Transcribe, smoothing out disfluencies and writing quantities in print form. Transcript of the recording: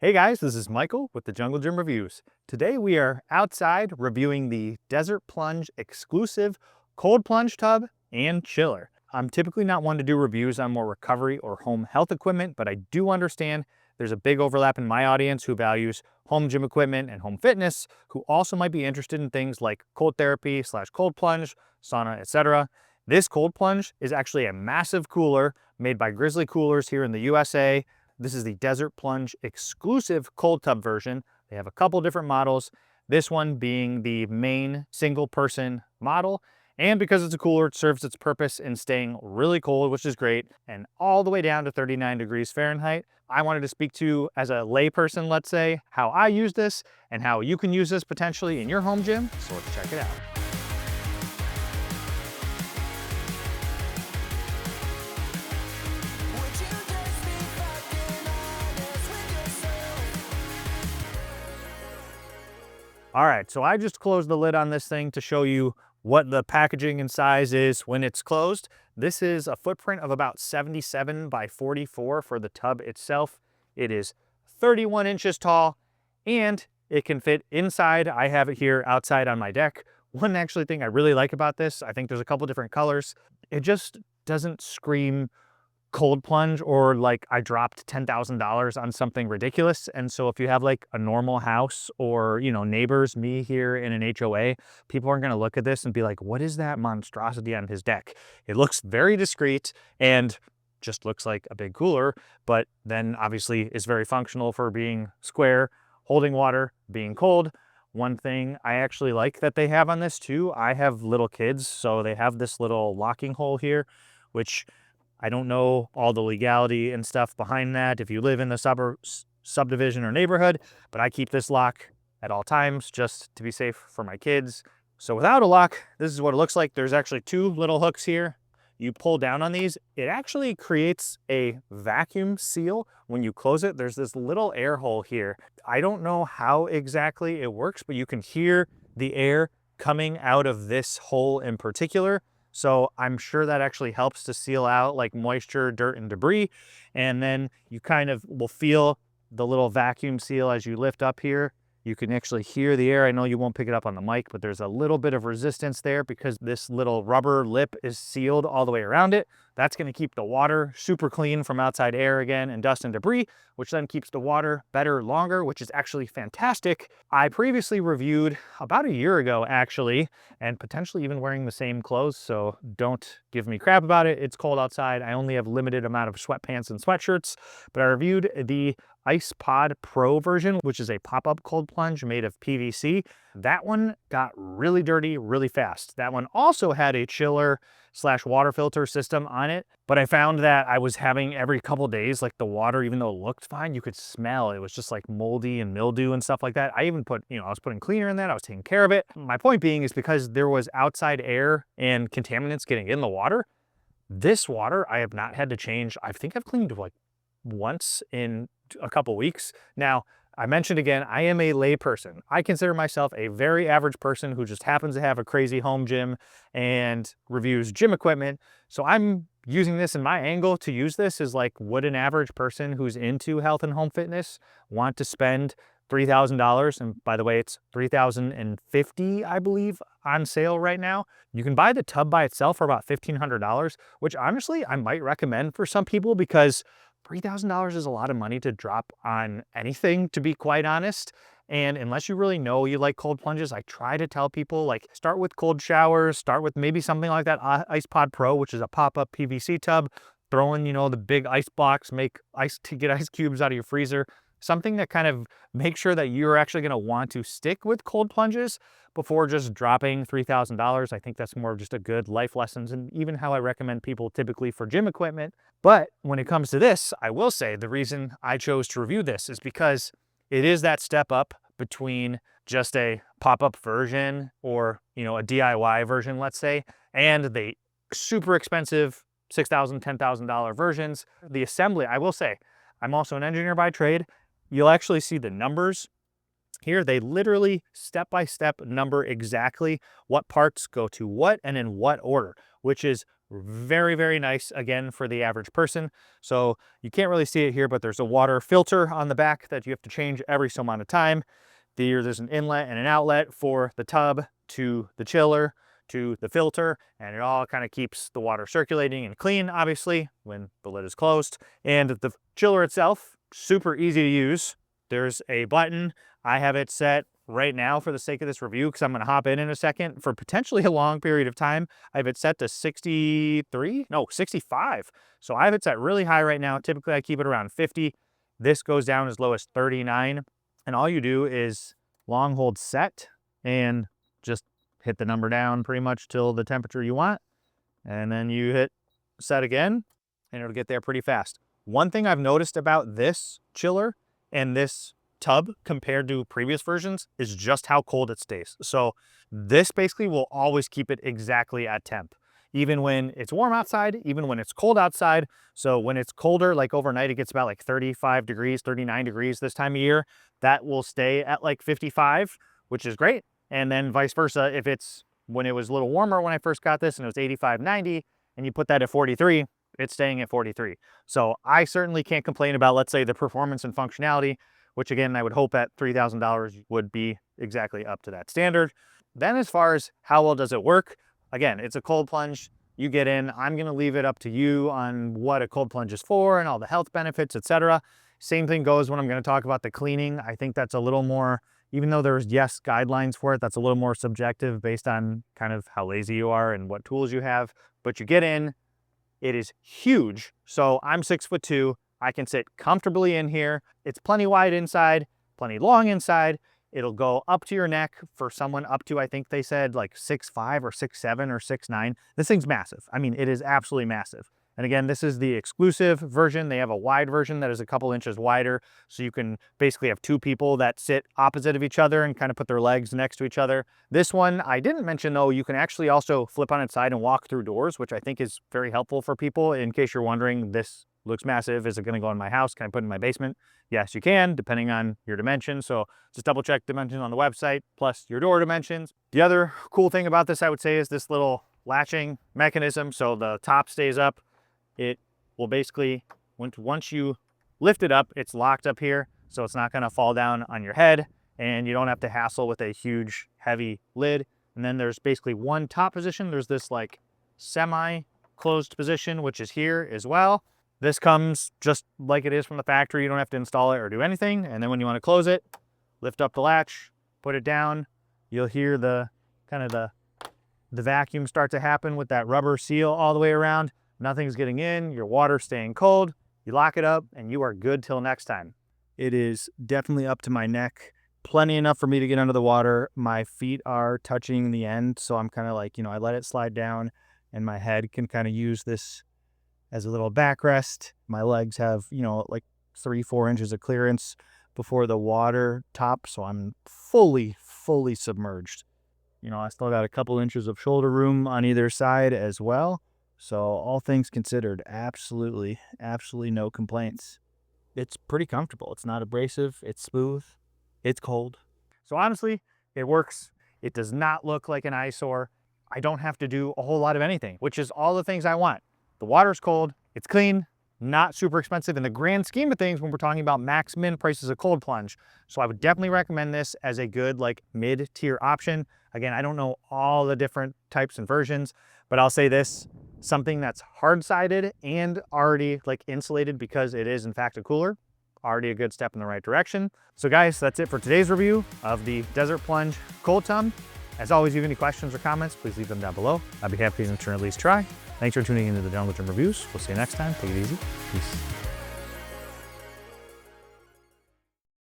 Hey guys, this is Michael with the Jungle Gym Reviews. Today we are outside reviewing the Desert Plunge Exclusive Cold Plunge Tub and Chiller. I'm typically not one to do reviews on more recovery or home health equipment, but I do understand there's a big overlap in my audience who values home gym equipment and home fitness, who also might be interested in things like cold therapy / cold plunge, sauna, etc. This cold plunge is actually a massive cooler made by Grizzly Coolers here in the USA. This is the Desert Plunge Exclusive cold tub version. They have a couple different models, this one being the main single person model. And because it's a cooler, it serves its purpose in staying really cold, which is great, and all the way down to 39 degrees Fahrenheit. I wanted to speak to, as a layperson, let's say, how I use this and how you can use this potentially in your home gym. So let's check it out. All right, so I just closed the lid on this thing to show you what the packaging and size is when it's closed. This is a footprint of about 77 by 44 for the tub itself. It is 31 inches tall and it can fit inside. I have it here outside on my deck. One actually thing I really like about this, I think there's a couple different colors. It just doesn't scream cold plunge or like I dropped $10,000 on something ridiculous. And so if you have like a normal house or, neighbors, me here in an HOA, people aren't going to look at this and be like, what is that monstrosity on his deck? It looks very discreet and just looks like a big cooler, but then obviously is very functional for being square, holding water, being cold. One thing I actually like that they have on this too, I have little kids, so they have this little locking hole here, which I don't know all the legality and stuff behind that if you live in the subdivision or neighborhood, but I keep this lock at all times just to be safe for my kids. So without a lock, this is what it looks like. There's actually two little hooks here. You pull down on these, it actually creates a vacuum seal when you close it. There's this little air hole here. I don't know how exactly it works, but you can hear the air coming out of this hole in particular. So I'm sure that actually helps to seal out like moisture, dirt, and debris. And then you kind of will feel the little vacuum seal as you lift up here. You can actually hear the air. I know you won't pick it up on the mic, but there's a little bit of resistance there because this little rubber lip is sealed all the way around it. That's going to keep the water super clean from outside air again and dust and debris, which then keeps the water better longer, which is actually fantastic. I previously reviewed about a year ago actually, and potentially even wearing the same clothes, so don't give me crap about it. It's cold outside. I only have limited amount of sweatpants and sweatshirts, but I reviewed the Ice Pod Pro version, which is a pop-up cold plunge made of PVC. That one got really dirty really fast. That one also had a chiller / water filter system on it, but I found that I was having every couple days, like the water, even though it looked fine, you could smell it was just like moldy and mildew and stuff like that. I even put, I was putting cleaner in that. I was taking care of it. My point being is because there was outside air and contaminants getting in the water, this water I have not had to change. I think I've cleaned like once in a couple weeks. Now, I mentioned again, I am a lay person. I consider myself a very average person who just happens to have a crazy home gym and reviews gym equipment. So I'm using this, and my angle to use this is like, would an average person who's into health and home fitness want to spend $3,000? And by the way, it's $3,050, I believe, on sale right now. You can buy the tub by itself for about $1,500, which honestly, I might recommend for some people because $3,000 is a lot of money to drop on anything, to be quite honest. And unless you really know you like cold plunges, I try to tell people, like, start with cold showers, start with maybe something like that Ice Pod Pro, which is a pop-up PVC tub. Throw in, the big ice blocks, make ice to get ice cubes out of your freezer. Something that kind of makes sure that you're actually going to want to stick with cold plunges before just dropping $3,000. I think that's more of just a good life lessons and even how I recommend people typically for gym equipment. But when it comes to this, I will say the reason I chose to review this is because it is that step up between just a pop-up version or, a DIY version, let's say, and the super expensive $6,000, $10,000 versions. The assembly, I will say, I'm also an engineer by trade. You'll actually see the numbers here. They literally step-by-step number exactly what parts go to what and in what order, which is Very, very nice, again, for the average person. So you can't really see it here, but there's a water filter on the back that you have to change every so amount of time. There's an inlet and an outlet for the tub to the chiller to the filter, and it all kind of keeps the water circulating and clean, obviously, when the lid is closed. And the chiller itself, super easy to use. There's a button. I have it set right now for the sake of this review, because I'm going to hop in a second for potentially a long period of time. I have it set to 63, no, 65. So I have it set really high right now. Typically I keep it around 50. This goes down as low as 39. And all you do is long hold set and just hit the number down pretty much till the temperature you want. And then you hit set again and it'll get there pretty fast. One thing I've noticed about this chiller and this tub compared to previous versions is just how cold it stays. So this basically will always keep it exactly at temp, even when it's warm outside, even when it's cold outside. So when it's colder, like overnight, it gets about like 35 degrees, 39 degrees this time of year, that will stay at like 55, which is great. And then vice versa, if it's when it was a little warmer when I first got this and it was 85, 90, and you put that at 43, it's staying at 43. So I certainly can't complain about, let's say, the performance and functionality, which again, I would hope at $3,000 would be exactly up to that standard. Then as far as how well does it work, again, it's a cold plunge. You get in, I'm gonna leave it up to you on what a cold plunge is for and all the health benefits, etc. Same thing goes when I'm gonna talk about the cleaning. I think that's a little more, even though there's, yes, guidelines for it, that's a little more subjective based on kind of how lazy you are and what tools you have. But you get in, it is huge. So I'm 6'2". I can sit comfortably in here. It's plenty wide inside, plenty long inside. It'll go up to your neck for someone up to, I think they said like 6'5" or 6'7" or 6'9". This thing's massive. I mean, it is absolutely massive. And again, this is the exclusive version. They have a wide version that is a couple inches wider. So you can basically have two people that sit opposite of each other and kind of put their legs next to each other. This one, I didn't mention though, you can actually also flip on its side and walk through doors, which I think is very helpful for people. In case you're wondering, this looks massive. Is it going to go in my house? Can I put it in my basement? Yes, you can, depending on your dimensions. So just double check dimensions on the website, plus your door dimensions. The other cool thing about this, I would say, is this little latching mechanism. So the top stays up. It will basically, once you lift it up, it's locked up here. So it's not going to fall down on your head and you don't have to hassle with a huge, heavy lid. And then there's basically one top position. There's this like semi-closed position, which is here as well. This comes just like it is from the factory. You don't have to install it or do anything. And then when you want to close it, lift up the latch, put it down. You'll hear the kind of the vacuum start to happen with that rubber seal all the way around. Nothing's getting in, your water's staying cold. You lock it up and you are good till next time. It is definitely up to my neck. Plenty enough for me to get under the water. My feet are touching the end. So I'm kind of like, I let it slide down and my head can kind of use this as a little backrest. My legs have, like 3-4 inches of clearance before the water top. So I'm fully submerged. I still got a couple inches of shoulder room on either side as well. So all things considered, absolutely no complaints. It's pretty comfortable. It's not abrasive. It's smooth. It's cold. So honestly, it works. It does not look like an eyesore. I don't have to do a whole lot of anything, which is all the things I want. The water's cold. It's clean. Not super expensive in the grand scheme of things when we're talking about max min prices of cold plunge. So I would definitely recommend this as a good like mid-tier option. Again, I don't know all the different types and versions, but I'll say this, something that's hard-sided and already like insulated because it is in fact a cooler, already a good step in the right direction. So guys, that's it for today's review of the Desert Plunge Cold Tub. As always, if you have any questions or comments, please leave them down below. I'd be happy to at least try. Thanks for tuning into the Jungle Gym Reviews. We'll see you next time. Take it easy. Peace.